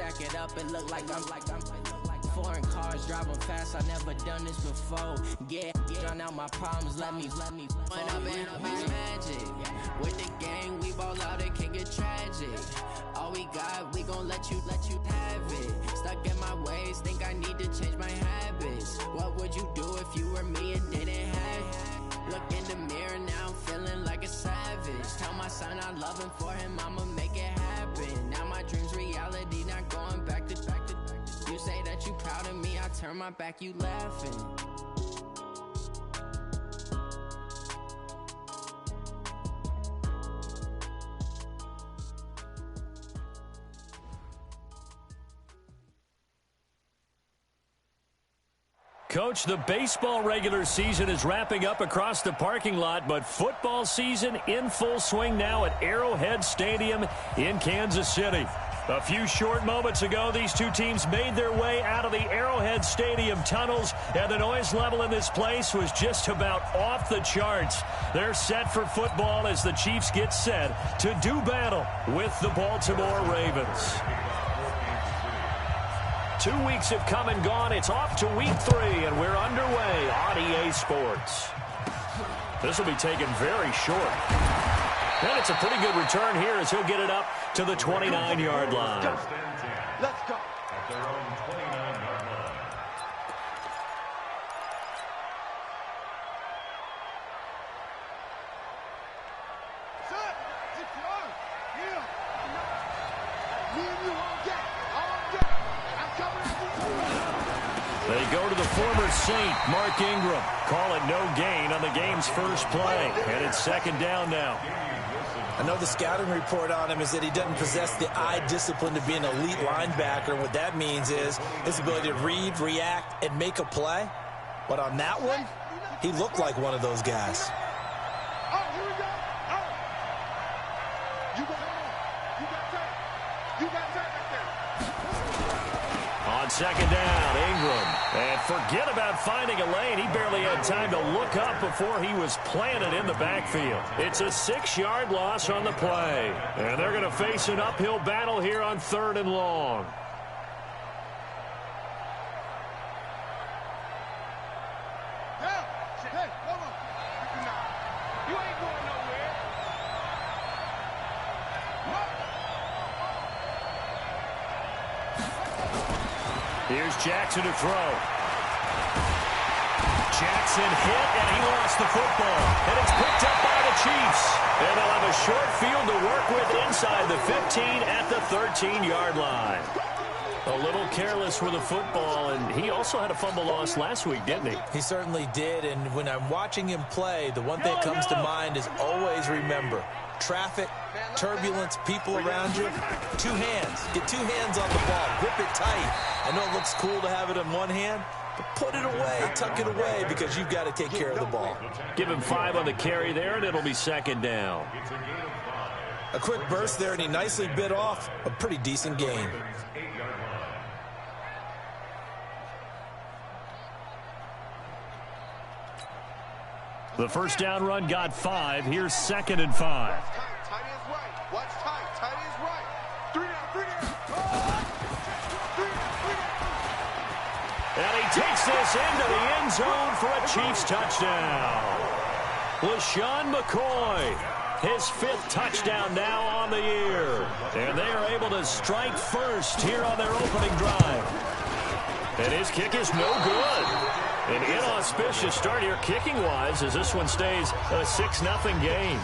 stack it up, it look like I'm foreign cars driving fast. I never done this before. Yeah, drown out my problems. Let me. When I've been magic with the gang, we ball out. It can get tragic. All we got, we gon' let you have it. Stuck in my ways, think I need to change my habits. What would you do if you were me and didn't have it? Look in the mirror now, I'm feeling like a savage. Tell my son I love him, for him I'ma make it happen. Now my dream's reality, not going back to. You say that you proud of me, I turn my back, you laughing. Coach, the baseball regular season is wrapping up across the parking lot, but football season in full swing now at Arrowhead Stadium in Kansas City. A few short moments ago, these two teams made their way out of the Arrowhead Stadium tunnels, and the noise level in this place was just about off the charts. They're set for football as the Chiefs get set to do battle with the Baltimore Ravens. 2 weeks have come and gone. It's off to week 3, and we're underway on EA Sports. This will be taken very short. And it's a pretty good return here as he'll get it up to the 29-yard line. Let's go. At their own 29-yard line. Set. Let's go. Yeah. Me and you on deck. On deck. I'm coming at you. They go to the former Saint, Mark Ingram. Call it no gain on the game's first play. And it's second down now. I know the scouting report on him is that he doesn't possess the eye discipline to be an elite linebacker. And what that means is his ability to read, react, and make a play. But on that one, he looked like one of those guys. Oh, here we go. Oh. You got that right there. On second down, Ingram. And forget about finding a lane. He barely had time to look up before he was planted in the backfield. It's a 6-yard loss on the play. And they're going to face an uphill battle here on 3rd and long. Hey, hold on. You ain't going nowhere. Here's Jackson to throw. Jackson hit, and he lost the football. And it's picked up by the Chiefs. And they'll have a short field to work with inside the 15 at the 13-yard line. A little careless with the football, and he also had a fumble loss last week, didn't he? He certainly did, and when I'm watching him play, the one thing that comes to mind is always remember, traffic, turbulence, people around you, 2 hands. Get 2 hands on the ball. Grip it tight. I know it looks cool to have it in one hand, but put it away, tuck it away, because you've got to take care of the ball. Give him 5 on the carry there, and it'll be second down. A quick burst there, and he nicely bit off a pretty decent gain. The first down run got 5. Here's 2nd and 5. Tight is right. Watch tight. Tight is right. 3 down. 3 down. 3 down. And he takes this into the end zone for a Chiefs touchdown. LaShawn McCoy, his 5th touchdown now on the year. And they are able to strike first here on their opening drive. And his kick is no good. An inauspicious start here kicking-wise as this one stays a 6-0 game.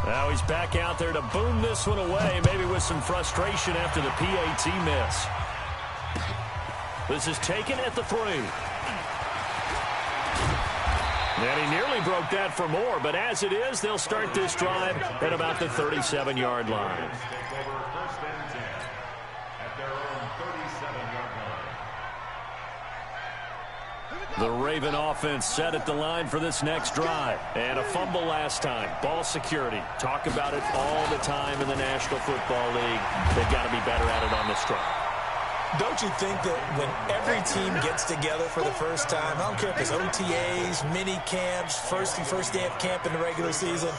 Now he's back out there to boom this one away, maybe with some frustration after the PAT miss. This is taken at the 3. And he nearly broke that for more, but as it is, they'll start this drive at about the 37-yard line. The Raven offense set at the line for this next drive. And a fumble last time. Ball security. Talk about it all the time in the National Football League. They've got to be better at it on this drive. Don't you think that when every team gets together for the first time, I don't care if it's OTAs, mini camps, first day of camp in the regular season,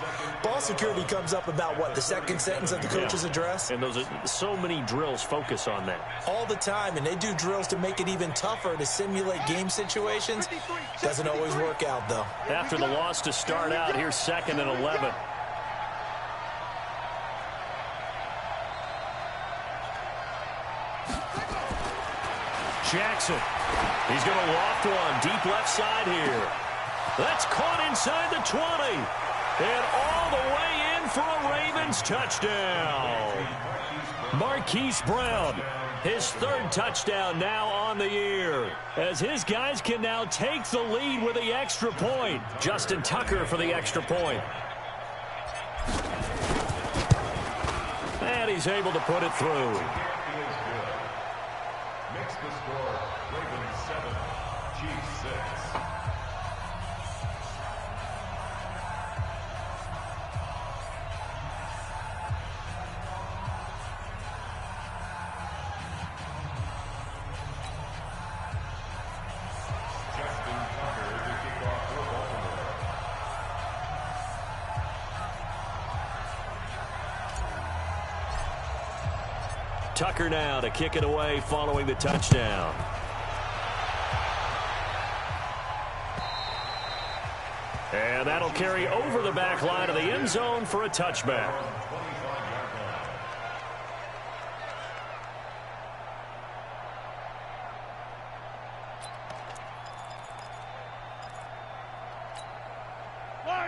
ball security comes up about, what, the second sentence of the coach's address? And those are so many drills focus on that. All the time, and they do drills to make it even tougher to simulate game situations. Doesn't always work out, though. After the loss to start out, here's 2nd and 11. Jackson. He's going to loft one deep left side here. That's caught inside the 20. And all the way in for a Ravens touchdown. Marquise Brown, his 3rd touchdown now on the year, as his guys can now take the lead with the extra point. Justin Tucker for the extra point. And he's able to put it through. Makes the score Ravens 7, Chiefs 6. Justin Tucker to kick off for Baltimore. Tucker now to kick it away following the touchdown. And that'll carry over the back line of the end zone for a touchback.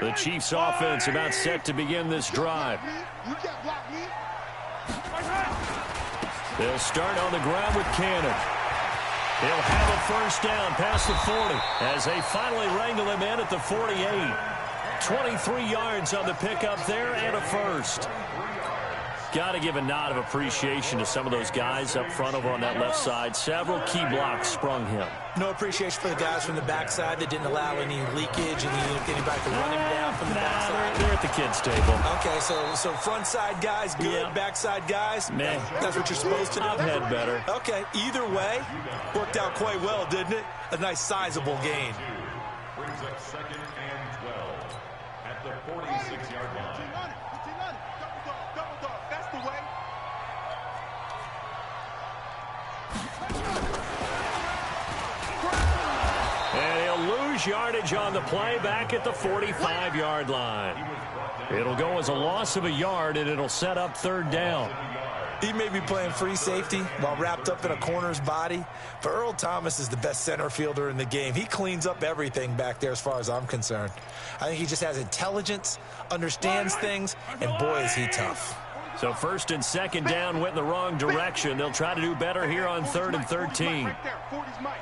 The Chiefs offense about set to begin this drive. They'll start on the ground with Cannon. He'll have a first down past the 40 as they finally wrangle him in at the 48. 23 yards on the pickup there and a first. Got to give a nod of appreciation to some of those guys up front over on that left side. Several key blocks sprung him. No appreciation for the guys from the backside that didn't allow any leakage and anybody to run him down from the backside. They're at the kids' table. Okay, so front side guys good, Yeah. backside guys, Man, that's what you're supposed to do. I've had better. Okay, either way, worked out quite well, didn't it? A nice sizable gain. Brings up 2nd and 12 at the 46-yard line. Double dog. That's the way. And he'll lose yardage on the play back at the 45-yard line. It'll go as a loss of a yard, and it'll set up 3rd down. He may be playing free safety while wrapped up in a corner's body, but Earl Thomas is the best center fielder in the game. He cleans up everything back there as far as I'm concerned. I think he just has intelligence, understands things, and boy, is he tough. So 1st and 2nd down went in the wrong direction. They'll try to do better here on 3rd and 13. Right there, 40's Mike.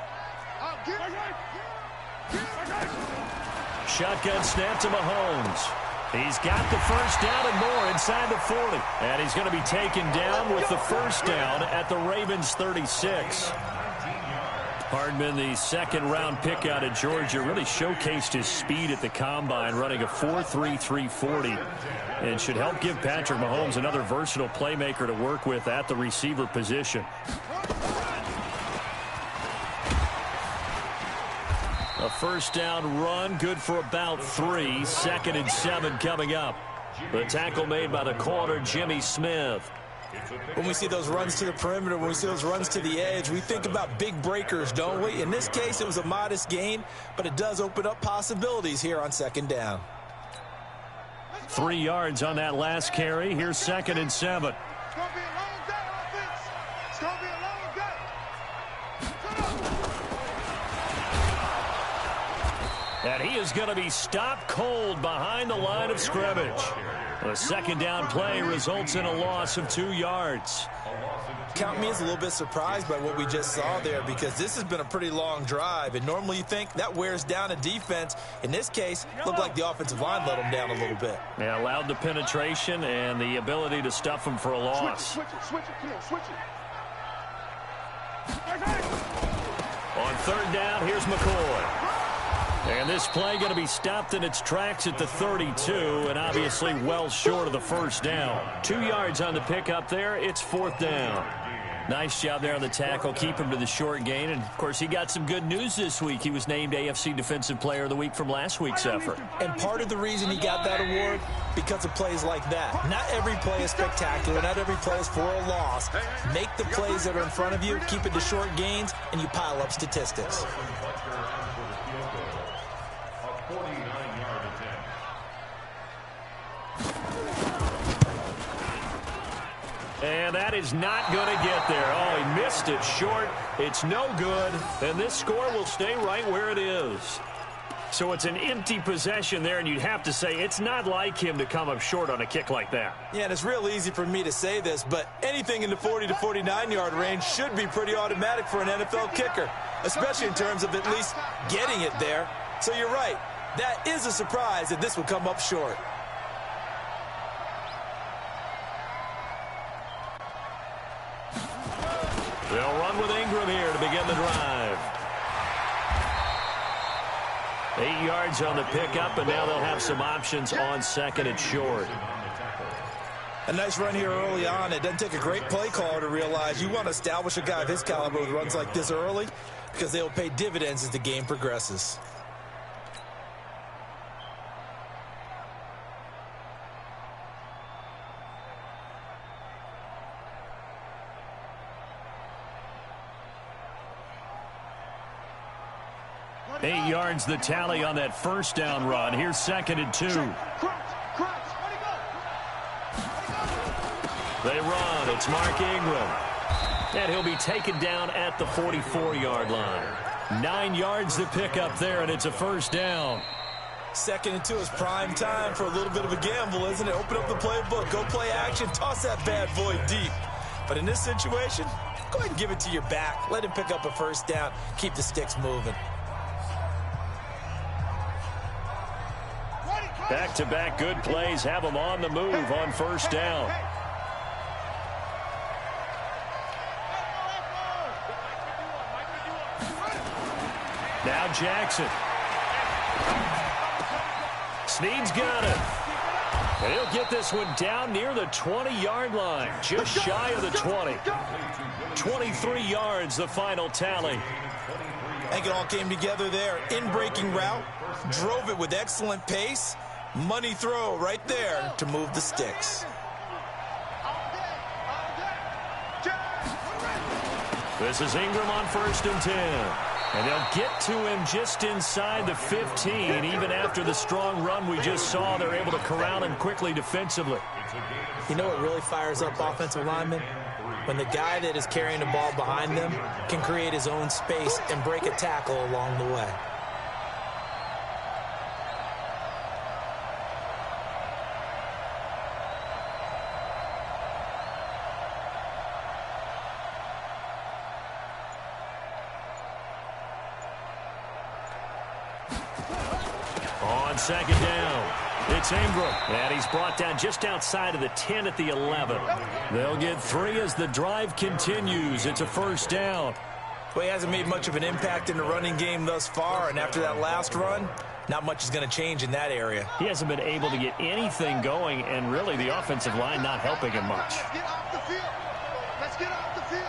Shotgun snap to Mahomes. He's got the first down and more inside the 40. And he's going to be taken down with the first down at the Ravens 36. Hardman, the 2nd-round pick out of Georgia, really showcased his speed at the combine, running a 4.3 340. And should help give Patrick Mahomes another versatile playmaker to work with at the receiver position. A first down run, good for about 3. 2nd and 7 coming up. The tackle made by the corner, Jimmy Smith. When we see those runs to the perimeter, when we see those runs to the edge, we think about big breakers, don't we? In this case, it was a modest gain, but it does open up possibilities here on 2nd down. 3 yards on that last carry. Here's 2nd and 7. It's going to be a long day, offense. It's going to be a long day. And he is going to be stopped cold behind the line of scrimmage. The 2nd down play results in a loss of 2 yards. Count me as a little bit surprised by what we just saw there, because this has been a pretty long drive, and normally you think that wears down a defense. In this case, looked like the offensive line let them down a little bit. Yeah, allowed the penetration and the ability to stuff them for a loss. Switch it. Come on, switch it. On 3rd down, here's McCoy. And this play going to be stopped in its tracks at the 32, and obviously well short of the first down. 2 yards on the pickup there. It's 4th down. Nice job there on the tackle. Keep him to the short gain. And, of course, he got some good news this week. He was named AFC Defensive Player of the Week from last week's effort. And part of the reason he got that award, because of plays like that. Not every play is spectacular. Not every play is for a loss. Make the plays that are in front of you, keep it to short gains, and you pile up statistics. And that is not going to get there. Oh, he missed it short. It's no good. And this score will stay right where it is. So it's an empty possession there, and you'd have to say it's not like him to come up short on a kick like that. Yeah, and it's real easy for me to say this, but anything in the 40 to 49-yard range should be pretty automatic for an NFL kicker, especially in terms of at least getting it there. So you're right. That is a surprise that this would come up short. They'll run with Ingram here to begin the drive. 8 yards on the pickup, and now they'll have some options on second and short. A nice run here early on. It doesn't take a great play caller to realize you want to establish a guy of his caliber with runs like this early, because they'll pay dividends as the game progresses. Eight yards the tally on that first down run. Here's second and 2. They run. It's Mark Ingram. And he'll be taken down at the 44-yard line. 9 yards to pick up there, and it's a first down. Second and 2 is prime time for a little bit of a gamble, isn't it? Open up the playbook. Go play action. Toss that bad boy deep. But in this situation, go ahead and give it to your back. Let him pick up a first down. Keep the sticks moving. Back-to-back good plays have them on the move on first down. Now Jackson. Snead's got it. And he'll get this one down near the 20-yard line, just shy of the 20. 23 yards, the final tally. I think it all came together there. In-breaking route, drove it with excellent pace. Money throw right there to move the sticks. This is Ingram on first and 10. And they'll get to him just inside the 15. Even after the strong run we just saw, they're able to corral him quickly defensively. You know what really fires up offensive linemen? When the guy that is carrying the ball behind them can create his own space and break a tackle along the way. On second down, it's Ingram. And he's brought down just outside of the 10 at the 11. They'll get 3 as the drive continues. It's a first down. Well, he hasn't made much of an impact in the running game thus far, and after that last run, not much is going to change in that area. He hasn't been able to get anything going, and really the offensive line not helping him much. Let's get off the field.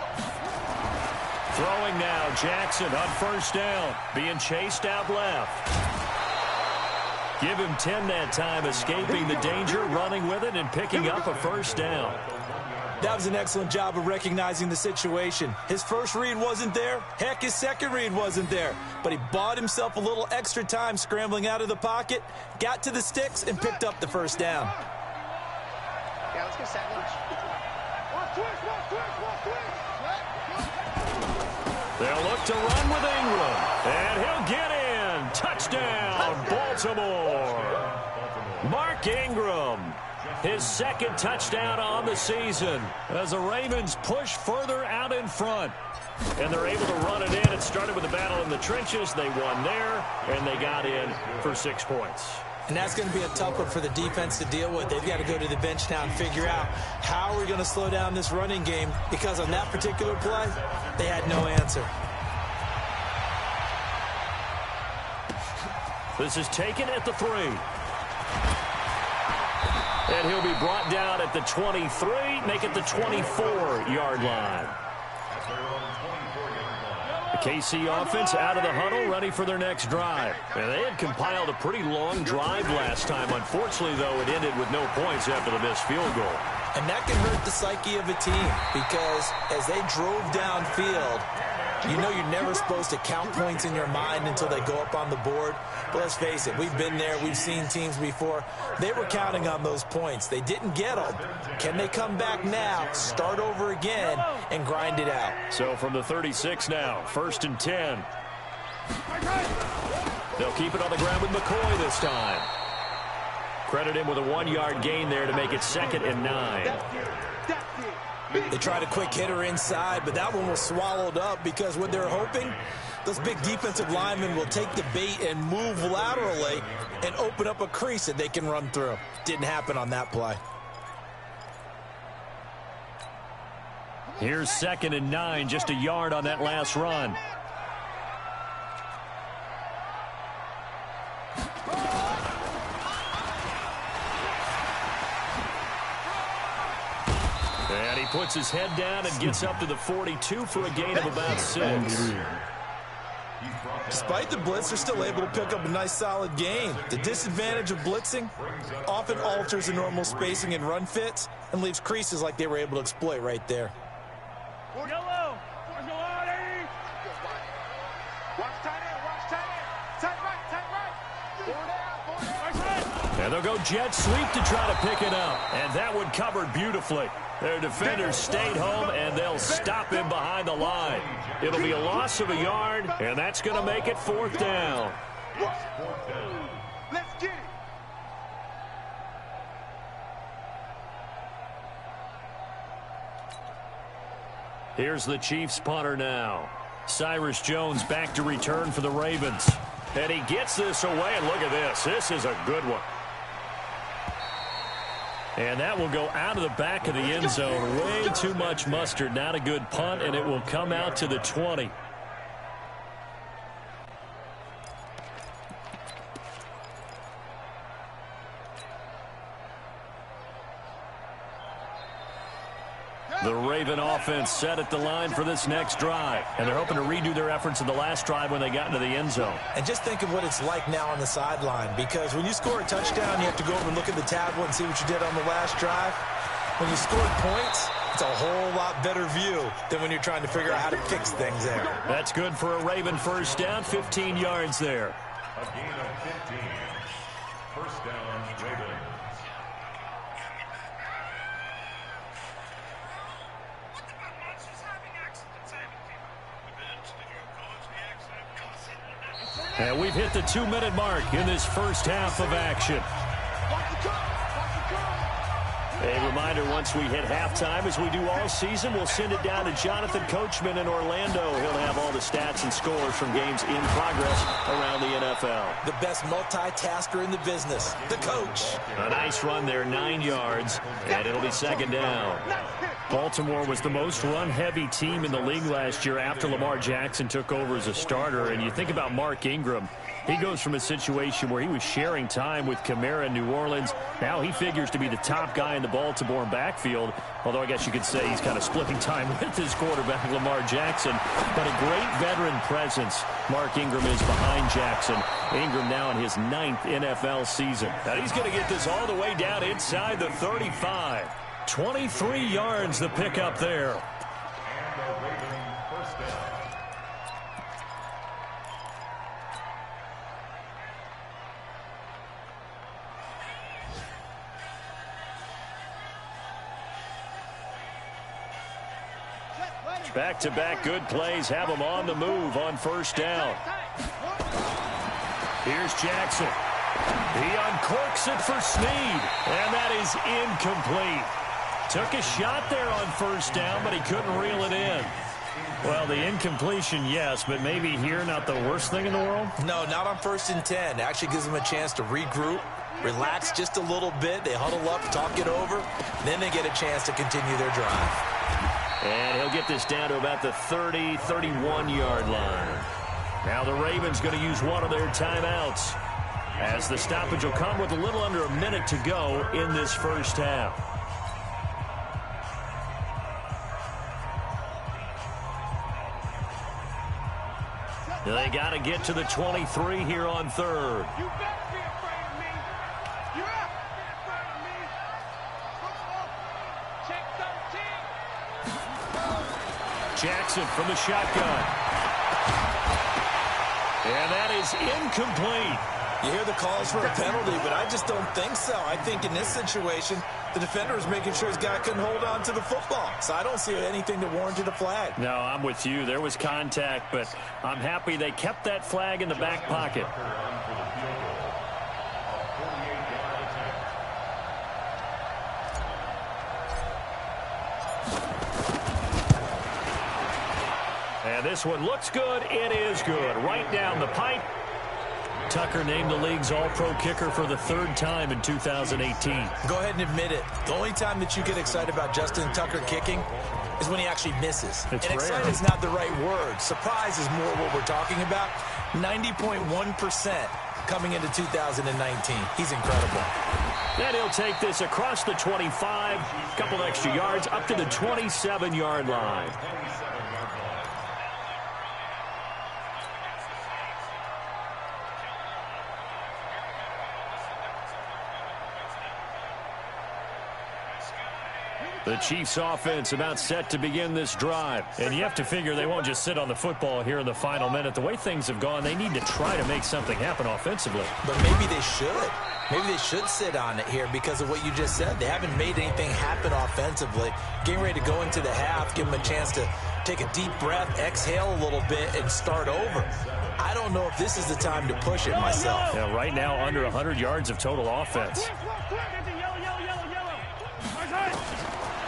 Throwing now, Jackson on first down, being chased out left. Give him 10 that time, escaping the danger, running with it, and picking up a first down. That was an excellent job of recognizing the situation. His first read wasn't there. Heck, his second read wasn't there. But he bought himself a little extra time scrambling out of the pocket, got to the sticks, and picked up the first down. Yeah, let's get sack lunch. They'll look to run with Ingram, and he'll get in. Touchdown, Baltimore. Mark Ingram, his second touchdown on the season as the Ravens push further out in front. And they're able to run it in. It started with a battle in the trenches. They won there, and they got in for 6 points. And that's going to be a tough one for the defense to deal with. They've got to go to the bench now and figure out how are we going to slow down this running game, because on that particular play, they had no answer. This is taken at the 3. And he'll be brought down at the 23, make it the 24-yard line. The KC offense out of the huddle, ready for their next drive. And they had compiled a pretty long drive last time. Unfortunately, though, it ended with no points after the missed field goal. And that can hurt the psyche of a team because as they drove downfield, you know you're never supposed to count points in your mind until they go up on the board. But let's face it, we've been there. We've seen teams before. They were counting on those points. They didn't get them. Can they come back now, start over again, and grind it out? So from the 36 now, 1st and 10. They'll keep it on the ground with McCoy this time. Credit him with a 1-yard gain there to make it 2nd and 9. They tried a quick hitter inside, but that one was swallowed up because what they're hoping, those big defensive linemen will take the bait and move laterally and open up a crease that they can run through. Didn't happen on that play. Here's 2nd and 9, just a yard on that last run. And he puts his head down and gets up to the 42 for a gain of about 6. Despite the blitz, they're still able to pick up a nice solid gain. The disadvantage of blitzing often alters the normal spacing and run fits and leaves creases like they were able to exploit right there. Yellow. Watch tight end. Watch tight end. Tight right. Tight right. And they'll go jet sweep to try to pick it up. And that one covered beautifully. Their defenders stayed home, and they'll stop him behind the line. It'll be a loss of a yard, and that's going to make it 4th down. Let's get it. Here's the Chiefs punter now. Cyrus Jones back to return for the Ravens. And he gets this away, and look at this. This is a good one. And that will go out of the back of the end zone. Way too much mustard. Not a good punt, and it will come out to the 20. The Raven offense set at the line for this next drive. And they're hoping to redo their efforts in the last drive when they got into the end zone. And just think of what it's like now on the sideline, because when you score a touchdown, you have to go over and look at the tablet and see what you did on the last drive. When you scored points, it's a whole lot better view than when you're trying to figure out how to fix things there. That's good for a Raven first down, 15 yards there. A gain of 15. First down, Ravens. And we've hit the 2-minute mark in this first half of action. A reminder, once we hit halftime, as we do all season, we'll send it down to Jonathan Coachman in Orlando. He'll have all the stats and scores from games in progress around the NFL. The best multitasker in the business, the coach. A nice run there, 9 yards, and it'll be 2nd down. Baltimore was the most run-heavy team in the league last year after Lamar Jackson took over as a starter. And you think about Mark Ingram. He goes from a situation where he was sharing time with Kamara in New Orleans. Now he figures to be the top guy in the Baltimore backfield. Although I guess you could say he's kind of splitting time with his quarterback, Lamar Jackson. But a great veteran presence Mark Ingram is behind Jackson. Ingram now in his 9th NFL season. Now he's going to get this all the way down inside the 35. 23 yards the pickup there. And the Raven first down. Back-to-back good plays have him on the move on first down. Here's Jackson. He uncorks it for Snead, and that is incomplete. Took a shot there on first down, but he couldn't reel it in. Well, the incompletion, yes, but maybe here not the worst thing in the world? No, not on 1st and 10. It actually gives them a chance to regroup, relax just a little bit. They huddle up, talk it over, then they get a chance to continue their drive. And he'll get this down to about the 30, 31-yard line. Now the Ravens going to use one of their timeouts, as the stoppage will come with a little under a minute to go in this first half. They got to get to the 23 here on third. You better be afraid of me. You're up. Be afraid of me. Check 13. Jackson from the shotgun. And that is incomplete. You hear the calls for a penalty, but I just don't think so. I think in this situation, the defender was making sure his guy couldn't hold on to the football. So I don't see anything that warranted a flag. No, I'm with you. There was contact, but I'm happy they kept that flag in the back pocket. And this one looks good. It is good. Right down the pipe. Tucker named the league's all-pro kicker for the third time in 2018. Go ahead and admit it. The only time that you get excited about Justin Tucker kicking is when he actually misses. It's and rare. excited is not the right word. Surprise is more what we're talking about. 90.1% coming into 2019. He's incredible. And he'll take this across the 25, couple extra yards, up to the 27-yard line. The Chiefs offense about set to begin this drive. And you have to figure they won't just sit on the football here in the final minute. The way things have gone, they need to try to make something happen offensively. But maybe they should. Maybe they should sit on it here because of what you just said. They haven't made anything happen offensively. Getting ready to go into the half, give them a chance to take a deep breath, exhale a little bit, and start over. I don't know if this is the time to push it myself. Yeah, right now under 100 yards of total offense.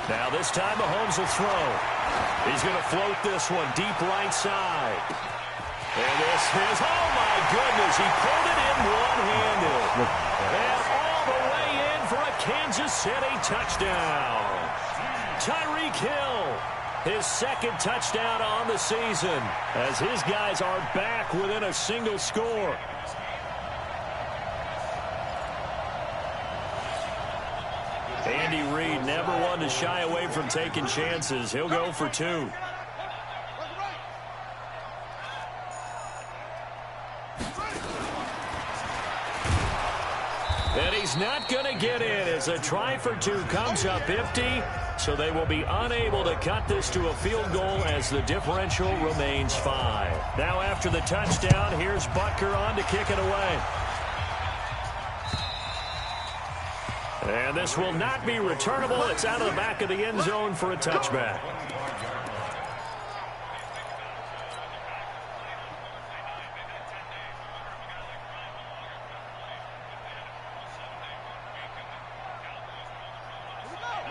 Now this time Mahomes will throw. He's going to float this one deep right side. And this is, oh my goodness, he pulled it in one-handed. And all the way in for a Kansas City touchdown. Tyreek Hill, his second touchdown on the season, as his guys are back within a single score. Andy Reid never one to shy away from taking chances. He'll go for two. And he's not going to get in as a try for two comes up empty. So they will be unable to cut this to a field goal as the differential remains 5. Now after the touchdown, here's Butker on to kick it away. And this will not be returnable. It's out of the back of the end zone for a touchback.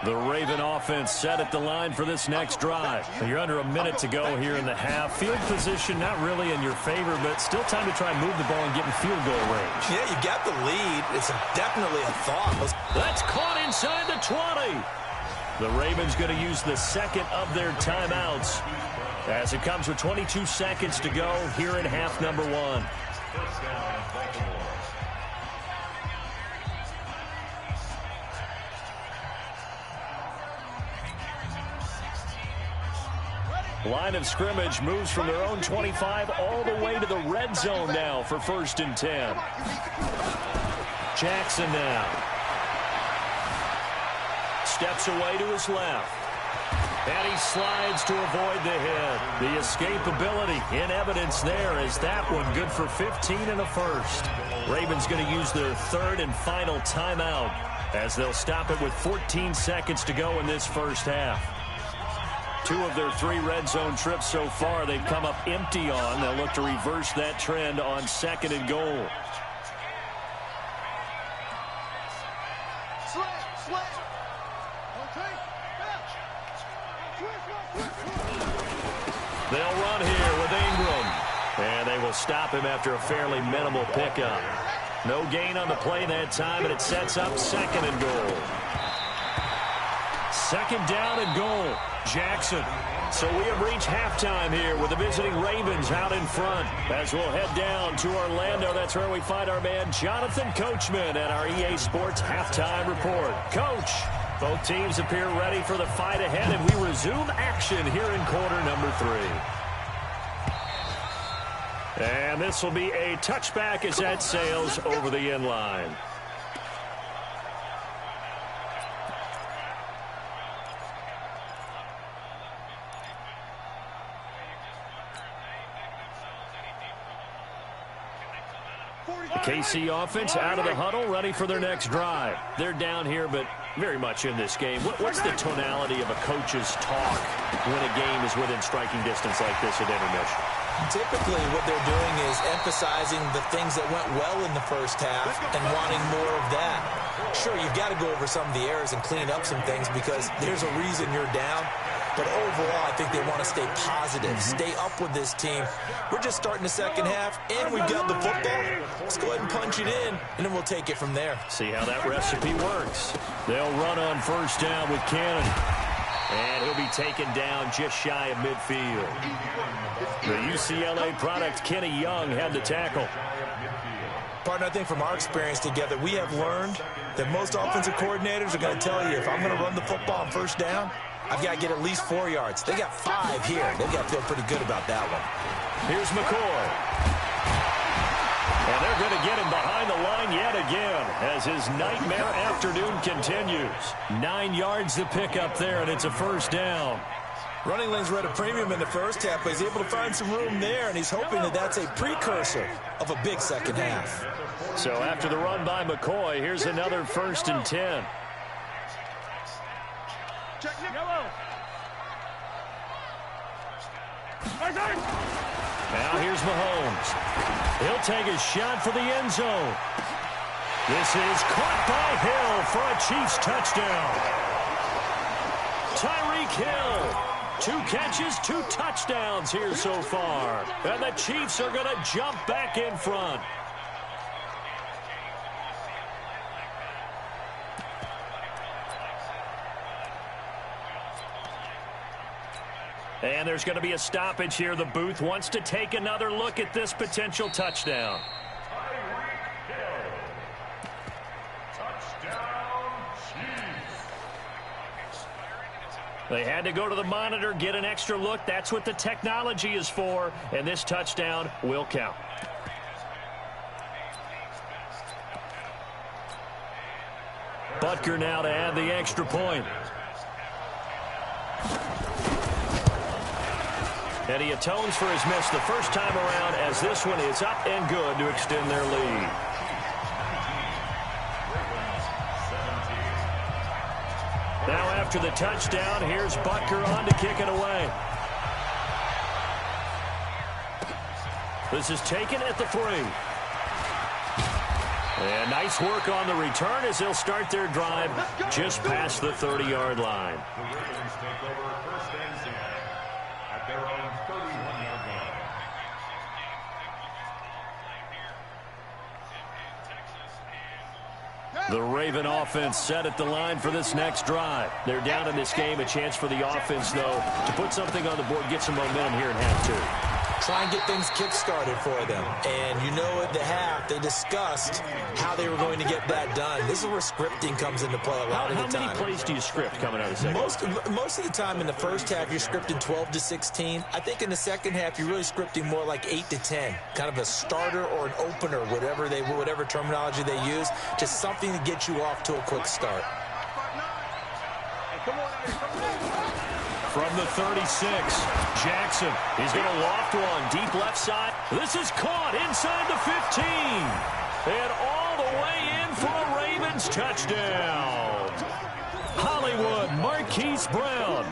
The Raven offense set at the line for this next drive. You're under a minute to go here in the half. Field position not really in your favor, but still time to try and move the ball and get in field goal range. Yeah, you got the lead. It's definitely a thought. That's caught inside the 20. The Ravens going to use the second of their timeouts as it comes with 22 seconds to go here in half number 1. Line of scrimmage moves from their own 25 all the way to the red zone now for 1st and 10. Jackson now. Steps away to his left. And he slides to avoid the hit. The escapability in evidence there as that one good for 15 and a first. Ravens going to use their third and final timeout as they'll stop it with 14 seconds to go in this first half. 2 of their 3 red zone trips so far they've come up empty on. They'll look to reverse that trend on 2nd and goal. They'll run here with Ingram. And they will stop him after a fairly minimal pickup. No gain on the play that time, and it sets up 2nd and goal. 2nd down and goal. Jackson. So we have reached halftime here with the visiting Ravens out in front. As we'll head down to Orlando, that's where we find our man Jonathan Coachman at our EA Sports Halftime Report. Coach, both teams appear ready for the fight ahead, and we resume action here in quarter number 3. And this will be a touchback as that sails over the end line. KC offense out of the huddle, ready for their next drive. They're down here, but very much in this game. What's the tonality of a coach's talk when a game is within striking distance like this at intermission? Typically, what they're doing is emphasizing the things that went well in the first half and wanting more of that. Sure, you've got to go over some of the errors and clean up some things because there's a reason you're down. But overall, I think they want to stay positive, stay up with this team. We're just starting the second half, and we've got the football. Let's go ahead and punch it in, and then we'll take it from there. See how that recipe works. They'll run on first down with Cannon. And he'll be taken down just shy of midfield. The UCLA product, Kenny Young, had the tackle. Partner, I think from our experience together, we have learned that most offensive coordinators are going to tell you, if I'm going to run the football on first down, I've got to get at least 4 yards. They got 5 here. They've got to feel pretty good about that one. Here's McCoy. And they're going to get him behind the line yet again as his nightmare afternoon continues. 9 yards to pick up there, and it's a first down. Running lanes were at a premium in the first half, but he's able to find some room there, and he's hoping that that's a precursor of a big second half. So after the run by McCoy, here's another 1st and 10. Now here's Mahomes. He'll take a shot for the end zone. This is caught by Hill for a Chiefs touchdown. Tyreek Hill. 2 catches, 2 touchdowns here so far. And the Chiefs are going to jump back in front. And there's going to be a stoppage here. The booth wants to take another look at this potential touchdown. They had to go to the monitor, get an extra look. That's what the technology is for. And this touchdown will count. Butker now to add the extra point. And he atones for his miss the first time around as this one is up and good to extend their lead. Now after the touchdown, here's Butker on to kick it away. This is taken at the 3. And nice work on the return as they'll start their drive just past the 30-yard line. The Ravens take over 1st and 10 at their own 31-yard line. The Raven offense set at the line for this next drive. They're down in this game. A chance for the offense, though, to put something on the board, get some momentum here in half 2. Try and get things kick-started for them. And you know at the half, they discussed how they were going to get that done. This is where scripting comes into play a lot of the time. How many plays do you script coming out of the second? Most of the time in the first half, you're scripting 12 to 16. I think in the second half, you're really scripting more like 8 to 10. Kind of a starter or an opener, whatever terminology they use. Just something to get you off to a quick start. From the 36, Jackson. He's going to loft one deep left side. This is caught inside the 15. And all the way in for a Ravens touchdown. Hollywood Marquise Brown.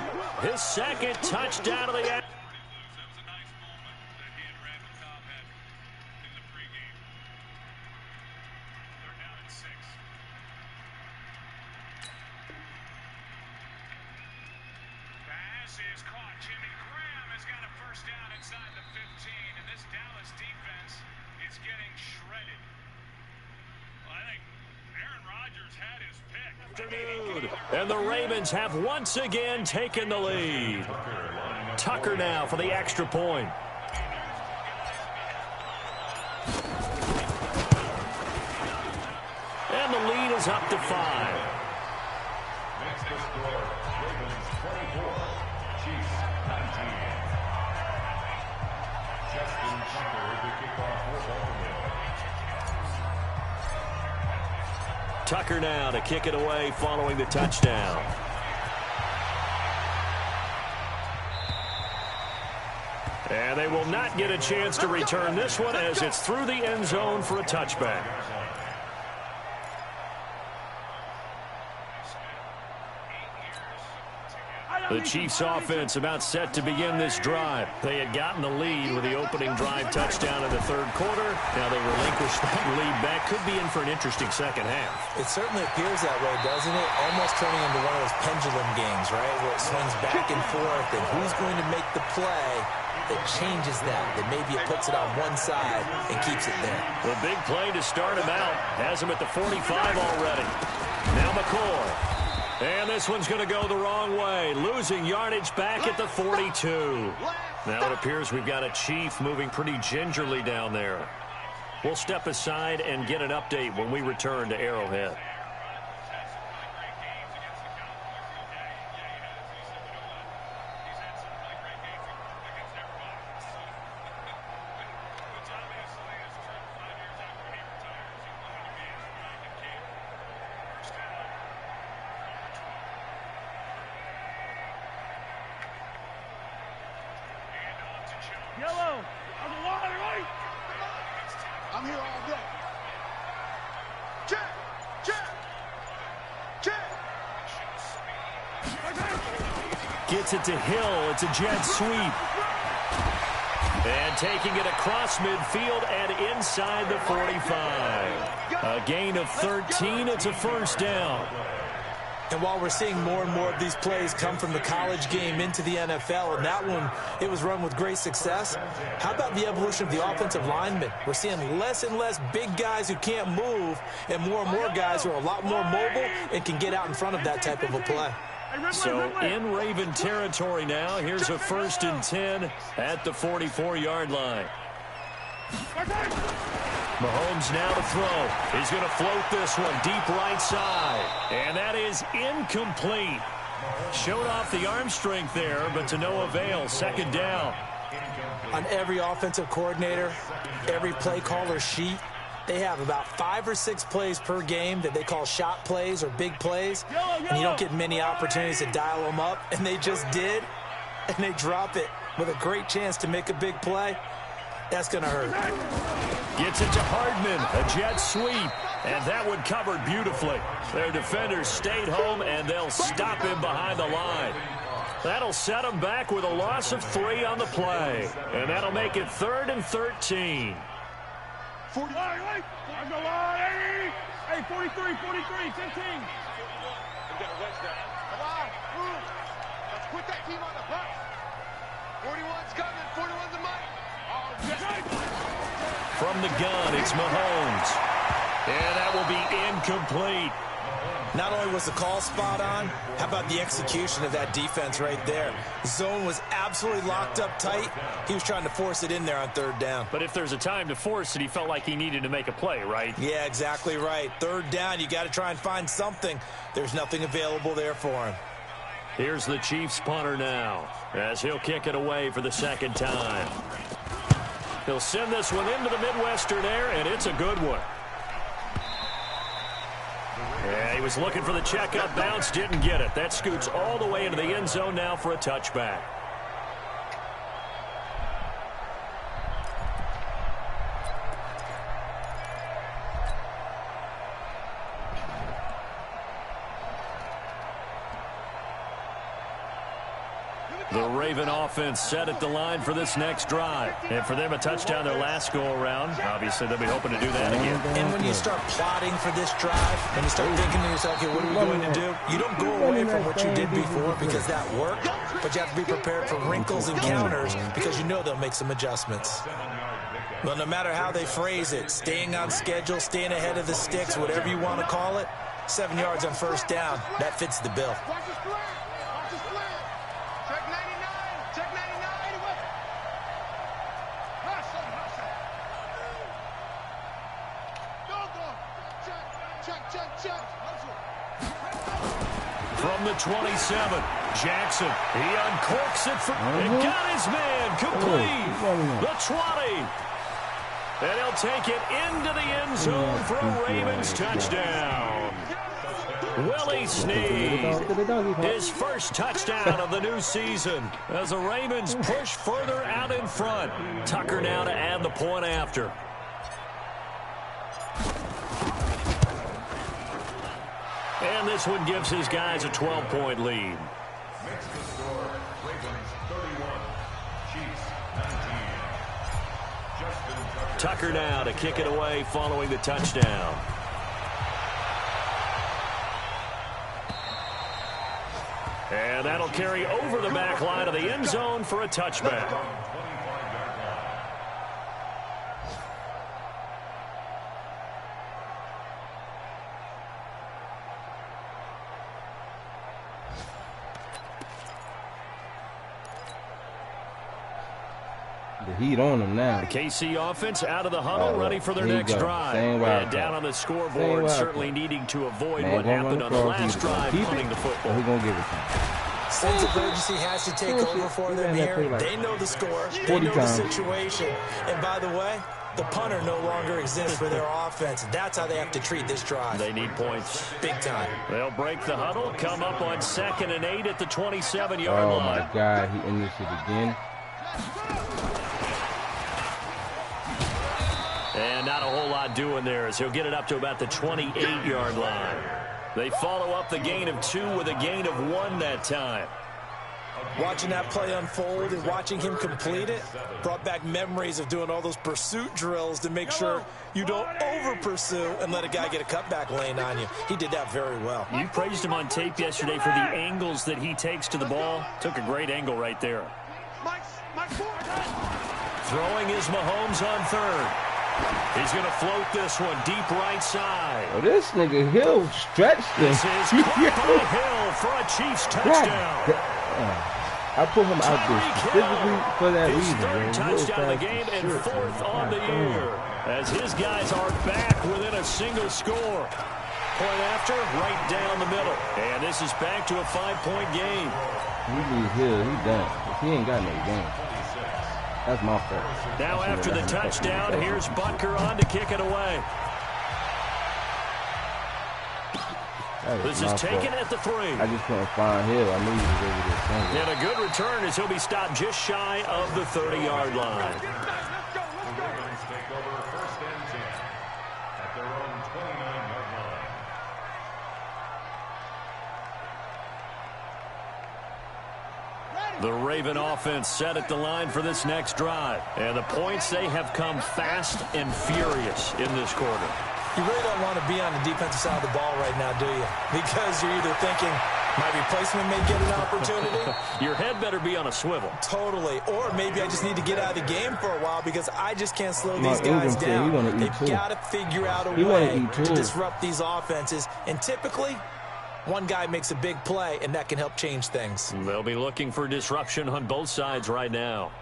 His 2nd touchdown of the game. And the Ravens have once again taken the lead. Tucker now for the extra point. And the lead is up to 5. Makes the score Ravens 24, Chiefs 19. Justin Tucker, the Tucker now to kick it away following the touchdown. And they will not get a chance to return this one as it's through the end zone for a touchback. The Chiefs offense about set to begin this drive. They had gotten the lead with the opening drive touchdown in the third quarter. Now they relinquish that lead back. Could be in for an interesting second half. It certainly appears that way, doesn't it? Almost turning into one of those pendulum games, right? Where it swings back and forth, and who's going to make the play that changes that maybe it puts it on one side and keeps it there. The big play to start him out. Has him at the 45 already. Now McCoy. And this one's going to go the wrong way. Losing yardage back at the 42. Now it appears we've got a Chief moving pretty gingerly down there. We'll step aside and get an update when we return to Arrowhead. Yellow, on the line, right? I'm here all day. Check, check, check. Gets it to Hill. It's a jet sweep. And taking it across midfield and inside the 45. A gain of 13. It's a first down. And while we're seeing more and more of these plays come from the college game into the NFL, and that one, it was run with great success, how about the evolution of the offensive linemen? We're seeing less and less big guys who can't move and more guys who are a lot more mobile and can get out in front of that type of a play. So in Raven territory now, here's a 1st and 10 at the 44-yard line. Mahomes now to throw. He's going to float this one deep right side. And that is incomplete. Showed off the arm strength there, but to no avail. Second down. On every offensive coordinator, every play caller sheet, they have about 5 or 6 plays per game that they call shot plays or big plays. And you don't get many opportunities to dial them up. And they just did. And they drop it with a great chance to make a big play. That's going to hurt. Gets it to Hardman, a jet sweep, and that one covered beautifully. Their defenders stayed home, and they'll stop him behind the line. That'll set him back with a loss of 3 on the play, and that'll make it 3rd and 13. 40. On the line. Hey, 43, 15. We got a wedge down. Come on, move. Let's put that team on the bus. 41's coming. 41's the money. From the gun, it's Mahomes. And that will be incomplete. Not only was the call spot on, how about the execution of that defense right there? Zone was absolutely locked up tight. He was trying to force it in there on 3rd down. But if there's a time to force it, he felt like he needed to make a play, right? Yeah, exactly right. 3rd down, you got to try and find something. There's nothing available there for him. Here's the Chiefs punter now, as he'll kick it away for the 2nd time. He'll send this one into the Midwestern air, and it's a good one. Yeah, he was looking for the checkup bounce, didn't get it. That scoots all the way into the end zone now for a touchback. The Raven offense set at the line for this next drive. And for them, a touchdown their last go-around. Obviously, they'll be hoping to do that again. And when you start plotting for this drive, and you start thinking to yourself, okay, what are we going to do? You don't go away from what you did before because that worked, but you have to be prepared for wrinkles and counters because you know they'll make some adjustments. Well, no matter how they phrase it, staying on schedule, staying ahead of the sticks, whatever you want to call it, 7 yards on 1st down, that fits the bill. From the 27, Jackson, he uncorks it and got his man complete. The 20. And he'll take it into the end zone for a Ravens touchdown. Willie Snead, his first touchdown of the new season as the Ravens push further out in front. Tucker now to add the point after. And this one gives his guys a 12-point lead. Makes the score, Ravens 31, Chiefs 19. Tucker now to kick it away following the touchdown. And that'll carry over the back line of the end zone for a touchback. The heat on them now. The KC offense out of the huddle, ready for their next drive. And down on the scoreboard, certainly needing to avoid what happened on the last drive, punting the football. We're going to give it to him. Sense of urgency has to take over for them here. They know the score. They know the situation. And by the way, the punter no longer exists for their offense. That's how they have to treat this drive. They need points. Big time. They'll break the huddle, come up on 2nd and 8 at the 27-yard line. Oh, my God. He ended it again. And not a whole lot doing there as he'll get it up to about the 28-yard line. They follow up the gain of 2 with a gain of 1 that time. Watching that play unfold and watching him complete it brought back memories of doing all those pursuit drills to make sure you don't over-pursue and let a guy get a cutback lane on you. He did that very well. You praised him on tape yesterday for the angles that he takes to the ball. Took a great angle right there. Throwing is Mahomes on 3rd. He's going to float this one deep right side. Oh, this nigga Hill stretched this. This is caught by Hill for a Chiefs touchdown. I put him out there specifically for that his reason. Third touchdown of the game and 4th on the year as his guys are back within a single score. Point after, right down the middle. And this is back to a 5-point game. He leaves Hill, he done. He ain't got no game. That's my fault. Now after the touchdown, here's Butker on to kick it away. This is taken at the 3. I just couldn't find Hill. I knew he was over there somewhere. And a good return as he'll be stopped just shy of the 30-yard line. The Ravens take over 1st and 10 at their own 29-yard line. The Raven offense set at the line for this next drive. And the points, they have come fast and furious in this quarter. You really don't want to be on the defensive side of the ball right now, do you? Because you're either thinking, my replacement may get an opportunity. Your head better be on a swivel. Totally. Or maybe I just need to get out of the game for a while because I just can't slow these guys down. They've got to figure out a way to disrupt these offenses. And typically, one guy makes a big play, and that can help change things. They'll be looking for disruption on both sides right now.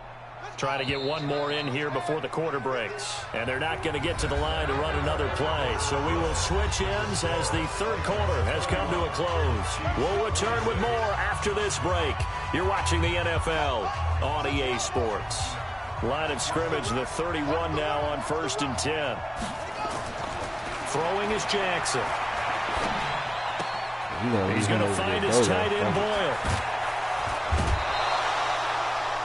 Trying to get one more in here before the quarter breaks. And they're not going to get to the line to run another play. So we will switch ends as the 3rd quarter has come to a close. We'll return with more after this break. You're watching the NFL on EA Sports. Line of scrimmage, the 31 now on 1st and 10. Throwing is Jackson. He's going to find his tight end Boyle.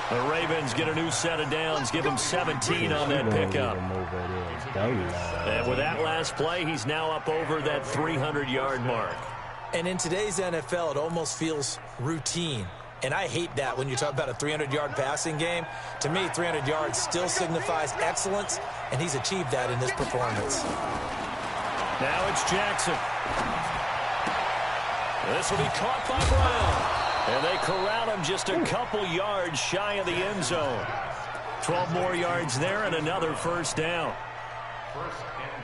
The Ravens get a new set of downs, give him 17 on that pickup. And with that last play, he's now up over that 300-yard mark. And in today's NFL, it almost feels routine. And I hate that when you talk about a 300-yard passing game. To me, 300 yards still signifies excellence, and he's achieved that in this performance. Now it's Jackson. This will be caught by Brown. And they corral him just a couple yards shy of the end zone. 12 more yards there and another 1st down.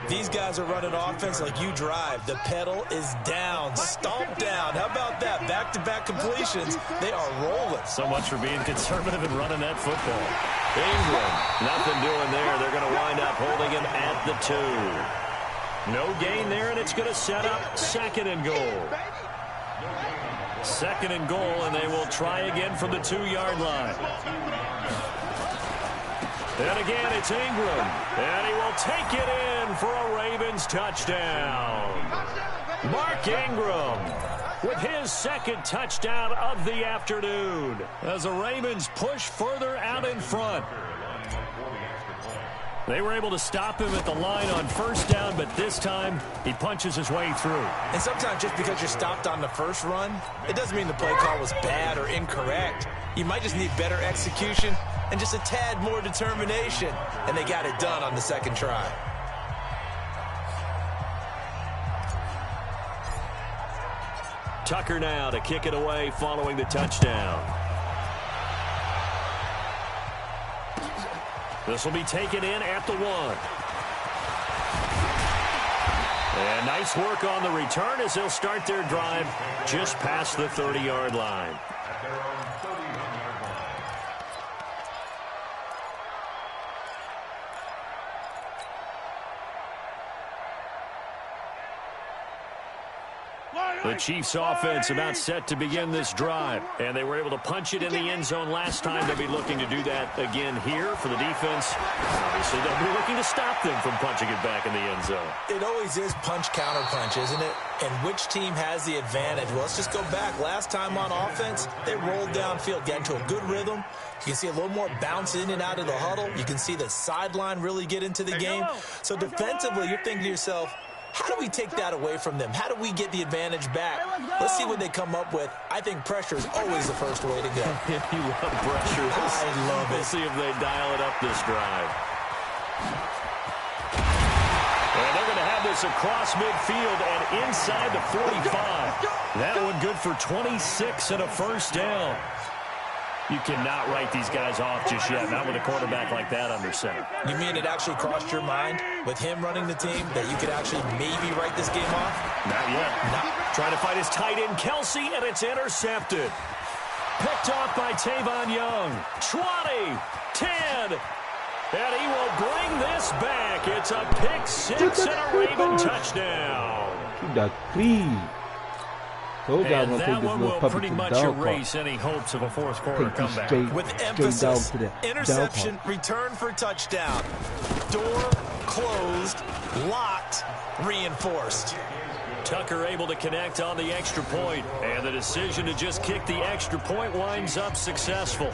These guys are running offense like you drive. The pedal is down, stomp down. How about that? Back-to-back completions. They are rolling. So much for being conservative and running that football. Ingram, nothing doing there. They're going to wind up holding him at the 2. No gain there, and it's going to set up 2nd and goal. 2nd and goal, and they will try again from the 2-yard line. And again, it's Ingram. And he will take it in for a Ravens touchdown. Mark Ingram with his second touchdown of the afternoon as the Ravens push further out in front. They were able to stop him at the line on first down, but this time he punches his way through. And sometimes just because you're stopped on the first run, it doesn't mean the play call was bad or incorrect. You might just need better execution and just a tad more determination. And they got it done on the second try. Tucker now to kick it away following the touchdown. This will be taken in at the 1. And nice work on the return as they'll start their drive just past the 30-yard line. At their own 31-yard line. The Chiefs offense about set to begin this drive, and they were able to punch it in the end zone last time. They'll be looking to do that again here for the defense. Obviously, they'll be looking to stop them from punching it back in the end zone. It always is punch-counter-punch, isn't it? And which team has the advantage? Well, let's just go back. Last time on offense, they rolled downfield, got into a good rhythm. You can see a little more bounce in and out of the huddle. You can see the sideline really get into the game. So defensively, you're thinking to yourself, how do we take that away from them? How do we get the advantage back? Let's see what they come up with. I think pressure is always the first way to go. You love pressure. I love it. We'll see if they dial it up this drive. And they're going to have this across midfield and inside the 45. That one good for 26 and a first down. You cannot write these guys off just yet, not with a quarterback like that under center. You mean it actually crossed your mind with him running the team that you could actually maybe write this game off? Not yet. No. Trying to fight his tight end, Kelsey, and it's intercepted. Picked off by Tavon Young. 20, 10, and he will bring this back. It's a pick six and a Raven touchdown. And that one will pretty much erase any hopes of a fourth quarter comeback. With emphasis, interception, return for touchdown. Door closed, locked, reinforced. Tucker able to connect on the extra point, and the decision to just kick the extra point winds up successful.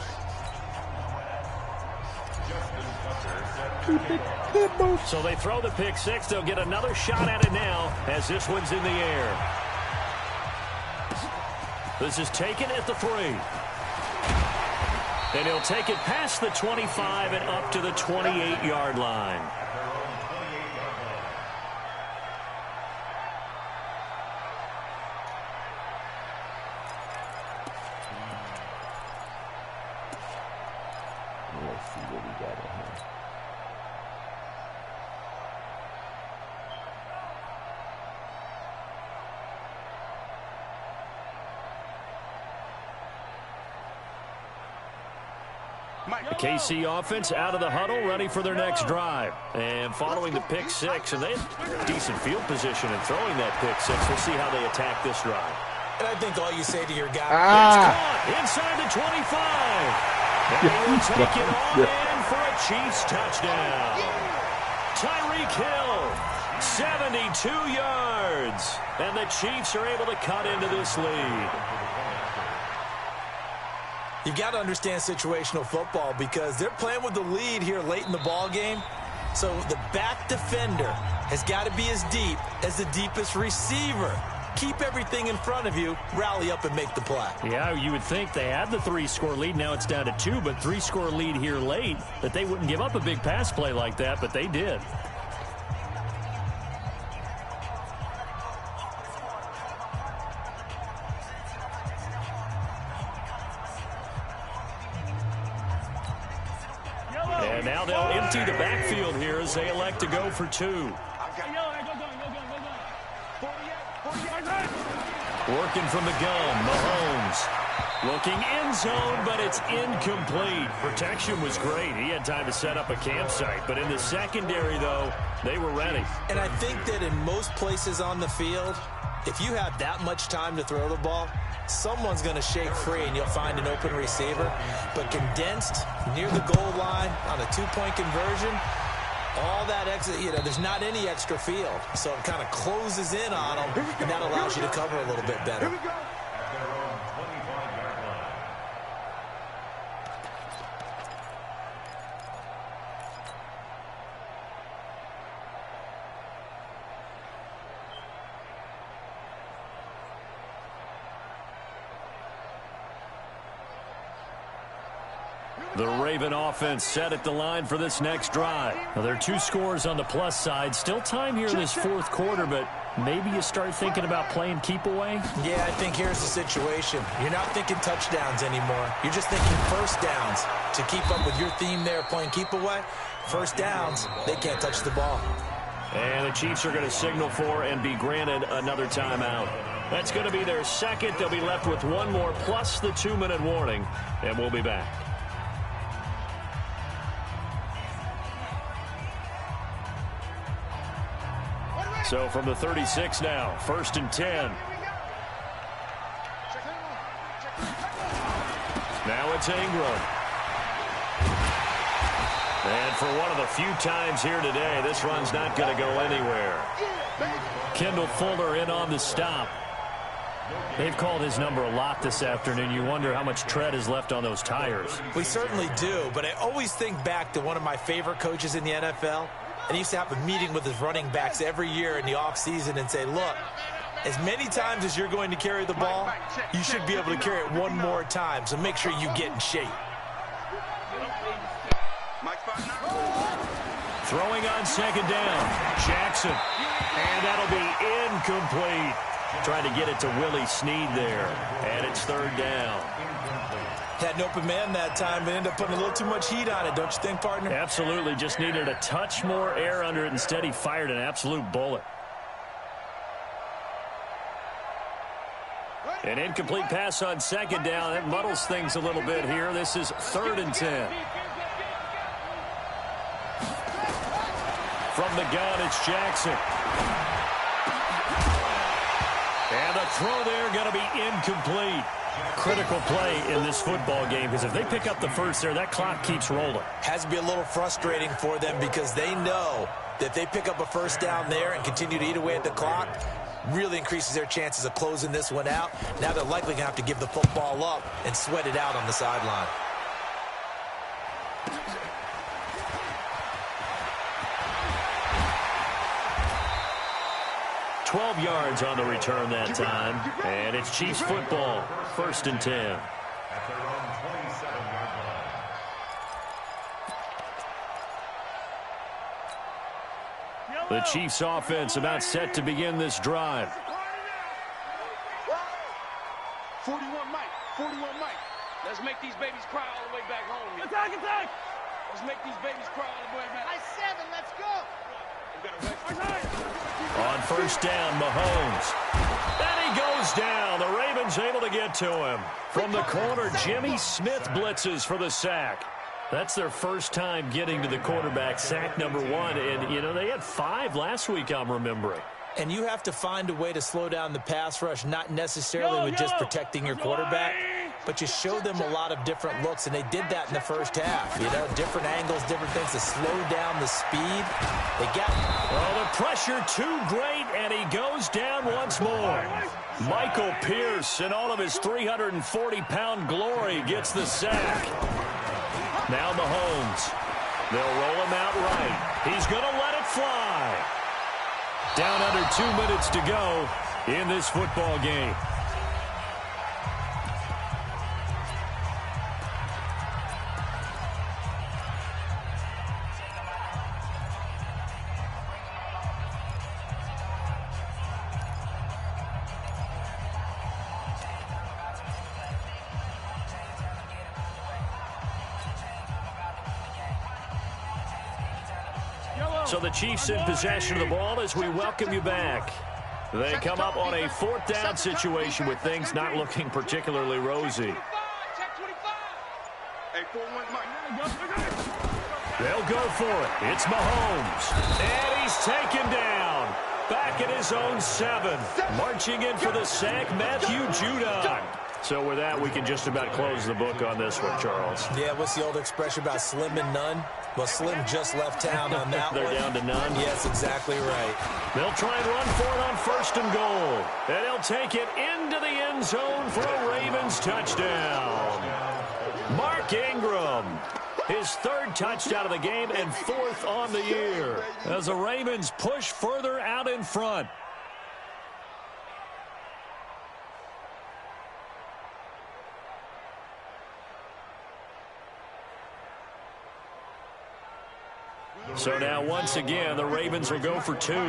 So they throw the pick six. They'll get another shot at it now as this one's in the air. This is taken at the 3. And he'll take it past the 25 and up to the 28-yard line. Let's see what we got in here. The KC offense out of the huddle, ready for their next drive. And following the pick six, and they have decent field position in throwing that pick six. We'll see how they attack this drive. And I think all you say to your guy, it's caught inside the 25. And he will take it all in for a Chiefs touchdown. Tyreek Hill, 72 yards. And the Chiefs are able to cut into this lead. You got to understand situational football because they're playing with the lead here late in the ball game. So the back defender has got to be as deep as the deepest receiver. Keep everything in front of you, rally up and make the play. Yeah, you would think they had the 3-score lead. Now it's down to 2, but 3-score lead here late, that they wouldn't give up a big pass play like that, but they did. And now they'll empty the backfield here as they elect to go for 2. Working from the gun, Mahomes. Looking end zone, but it's incomplete. Protection was great. He had time to set up a campsite. But in the secondary, though, they were ready. And I think that in most places on the field, if you have that much time to throw the ball, someone's going to shake free and you'll find an open receiver. But condensed near the goal line on a two-point conversion, all that extra, there's not any extra field. So it kind of closes in on them, and that allows you to cover a little bit better. The Raven offense set at the line for this next drive. Now, there are 2 scores on the plus side. Still time here in this fourth quarter, but maybe you start thinking about playing keep away? Yeah, I think here's the situation. You're not thinking touchdowns anymore. You're just thinking first downs. To keep up with your theme there, playing keep away, first downs, they can't touch the ball. And the Chiefs are going to signal for and be granted another timeout. That's going to be their second. They'll be left with 1 more plus the 2-minute warning, and we'll be back. So from the 36 now, 1st and 10. Now it's Ingram. And for one of the few times here today, this run's not going to go anywhere. Kendall Fuller in on the stop. They've called his number a lot this afternoon. You wonder how much tread is left on those tires. We certainly do, but I always think back to one of my favorite coaches in the NFL. And he used to have a meeting with his running backs every year in the offseason and say, look, as many times as you're going to carry the ball, you should be able to carry it 1 more time, so make sure you get in shape. Throwing on 2nd down, Jackson. And that'll be incomplete. Trying to get it to Willie Snead there. And it's 3rd down. Had an open man that time, but ended up putting a little too much heat on it, don't you think, partner? Absolutely. Just needed a touch more air under it. Instead, he fired an absolute bullet. An incomplete pass on 2nd down. That muddles things a little bit here. This is 3rd and 10. From the gun, it's Jackson. And the throw there going to be incomplete. Critical play in this football game, because if they pick up the first there, that clock keeps rolling. Has to be a little frustrating for them because they know that if they pick up a first down there and continue to eat away at the clock, really increases their chances of closing this one out. Now they're likely going to have to give the football up and sweat it out on the sideline. $12 yards on the return that time. And it's Chiefs football, 1st and 10. At their own 27-yard line. The Chiefs offense about set to begin this drive. 41 Mike. 41 Mike. Let's make these babies cry all the way back home. Yeah. Attack, attack. Let's make these babies cry all the way back. Nice 7. Let's go. On 1st down, Mahomes. And he goes down. The Ravens able to get to him. From the corner, Jimmy Smith blitzes for the sack. That's their first time getting to the quarterback, sack number 1. And, they had 5 last week, I'm remembering. And you have to find a way to slow down the pass rush, not necessarily with just protecting your quarterback, but you show them a lot of different looks, and they did that in the first half. Different angles, different things to slow down the speed. They got the pressure too great, and he goes down once more. Michael Pierce, in all of his 340-pound glory, gets the sack. Now Mahomes. They'll roll him out right. He's going to let it fly. Down under 2 minutes to go in this football game. So the Chiefs in possession of the ball as we welcome you back. They come up on a 4th down situation with things not looking particularly rosy. They'll go for it. It's Mahomes. And he's taken down. back at his own 7. Marching in for the sack, Matthew Judon. So with that, we can just about close the book on this one, Charles. Yeah, what's the old expression about slim and none? Well, Slim just left town on that They're one. down to none. Yes, exactly right. They'll try and run for it on 1st and goal. And he'll take it into the end zone for a Ravens touchdown. Mark Ingram, his 3rd touchdown of the game and 4th on the year, as the Ravens push further out in front. So now, once again, the Ravens will go for 2. Hey,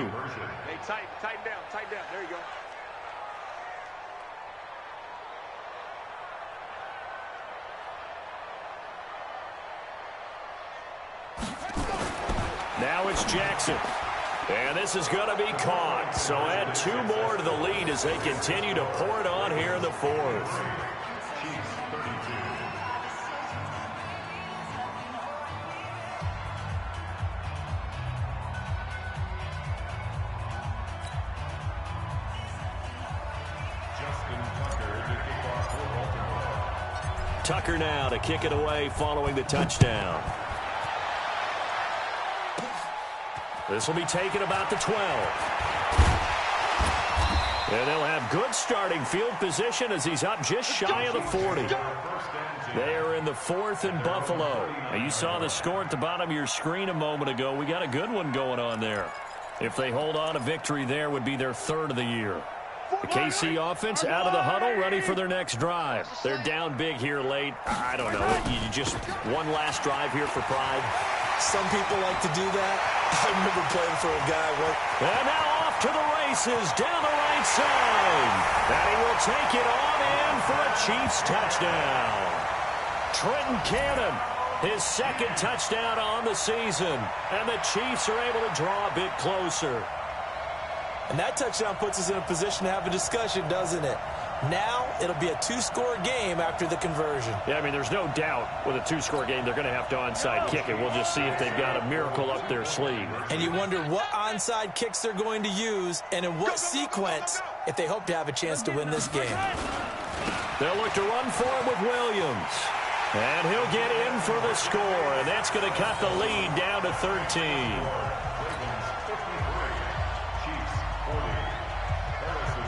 tighten down. There you go. Now it's Jackson. And this is going to be caught. So add 2 more to the lead as they continue to pour it on here in the 4th. Tucker now to kick it away following the touchdown. This will be taken about the 12. And they'll have good starting field position as he's up just shy of the 40. They are in the 4th and Buffalo. Now, you saw the score at the bottom of your screen a moment ago. We got a good one going on there. If they hold on, a victory there would be their 3rd of the year. The KC offense out of the huddle, ready for their next drive. They're down big here late. I don't know. You just one last drive here for pride. Some people like to do that. I remember playing for a guy. And now off to the races down the right side. And he will take it on in for a Chiefs touchdown. Trenton Cannon, his 2nd touchdown on the season. And the Chiefs are able to draw a bit closer. And that touchdown puts us in a position to have a discussion, doesn't it? Now it'll be a 2-score game after the conversion. Yeah, I mean, there's no doubt with a 2-score game they're going to have to onside kick it. We'll just see if they've got a miracle up their sleeve. And you wonder what onside kicks they're going to use and in what sequence if they hope to have a chance to win this game. They'll look to run for him with Williams. And he'll get in for the score, and that's going to cut the lead down to 13.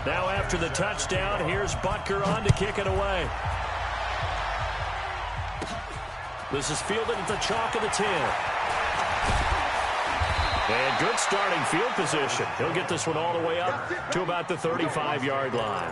Now after the touchdown, here's Butker on to kick it away. This is fielded at the chalk of the 10. And good starting field position. He'll get this one all the way up to about the 35-yard line.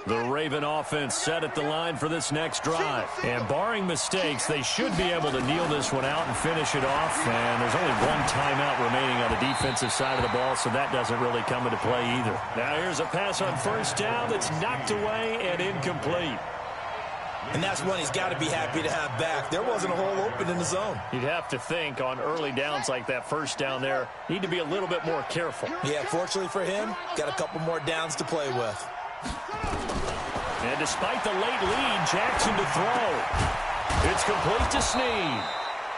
The Raven offense set at the line for this next drive. And barring mistakes, they should be able to kneel this one out and finish it off. And there's only 1 timeout remaining on the defensive side of the ball, so that doesn't really come into play either. Now here's a pass on 1st down that's knocked away and incomplete. And that's one he's got to be happy to have back. There wasn't a hole open in the zone. You'd have to think on early downs like that 1st down there, need to be a little bit more careful. Yeah, fortunately for him, got a couple more downs to play with. And despite the late lead, Jackson to throw. It's complete to Snead.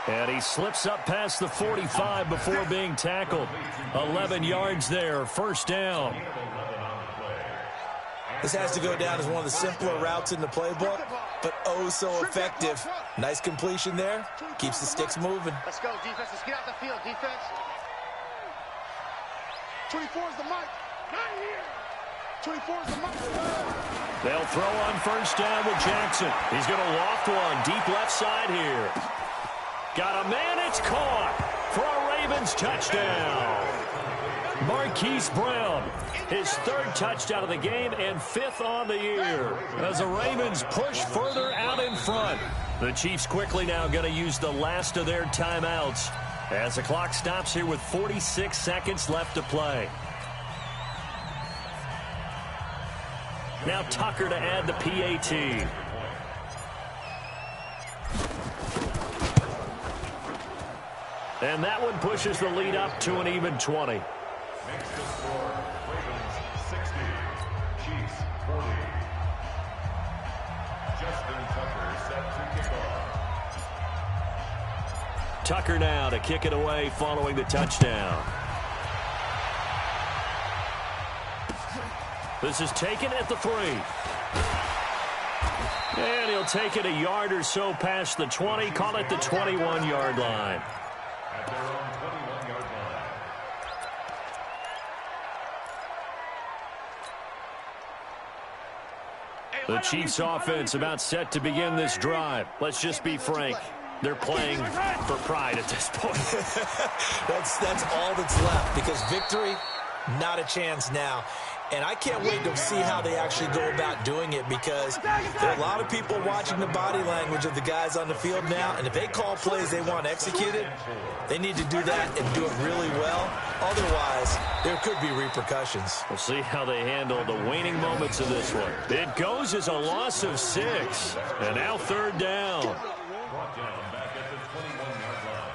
And he slips up past the 45 before being tackled. 11 yards there, 1st down. This has to go down as one of the simpler routes in the playbook, but oh so effective. Nice completion there. Keeps the sticks moving. Let's go, defense. Let's get out the field, defense. 24 is the mic. Not here. 24 is the mic. They'll throw on 1st down with Jackson. He's going to loft one deep left side here. Got a man. It's caught for a Ravens touchdown. Marquise Brown, his 3rd touchdown of the game and 5th on the year. As the Ravens push further out in front. The Chiefs quickly now going to use the last of their timeouts as the clock stops here with 46 seconds left to play. Now Tucker to add the PAT. And that one pushes the lead up to an even 20. Makes the score Ravens 60, Chiefs 40. Justin Tucker set to kick off. Tucker now to kick it away following the touchdown. This is taken at the 3. And he'll take it a yard or so past the 20, call it the 21-yard line. At their own 21-yard line. The Chiefs offense about set to begin this drive. Let's just be frank. They're playing for pride at this point. That's all that's left, because victory, not a chance now. And I can't wait to see how they actually go about doing it, because there are a lot of people watching the body language of the guys on the field now, and if they call plays they want executed, they need to do that and do it really well. Otherwise, there could be repercussions. We'll see how they handle the waning moments of this one. It goes as a loss of 6, and now 3rd down. Brought down back at the 21-yard line.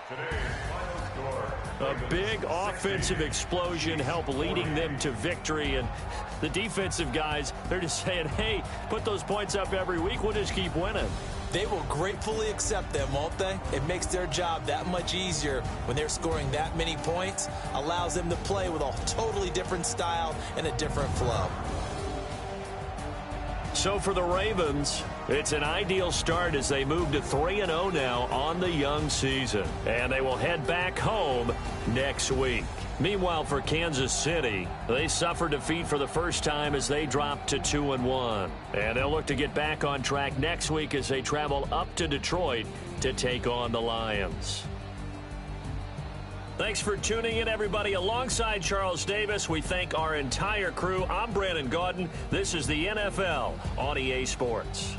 Today's final score. A big offensive explosion helped leading them to victory, and the defensive guys, they're just saying, hey, put those points up every week, we'll just keep winning. They will gratefully accept them, won't they? It makes their job that much easier when they're scoring that many points, allows them to play with a totally different style and a different flow. So for the Ravens, it's an ideal start as they move to 3-0 now on the young season. And they will head back home next week. Meanwhile, for Kansas City, they suffered defeat for the first time as they dropped to 2-1. And they'll look to get back on track next week as they travel up to Detroit to take on the Lions. Thanks for tuning in, everybody. Alongside Charles Davis, we thank our entire crew. I'm Brandon Gaudin. This is the NFL on EA Sports.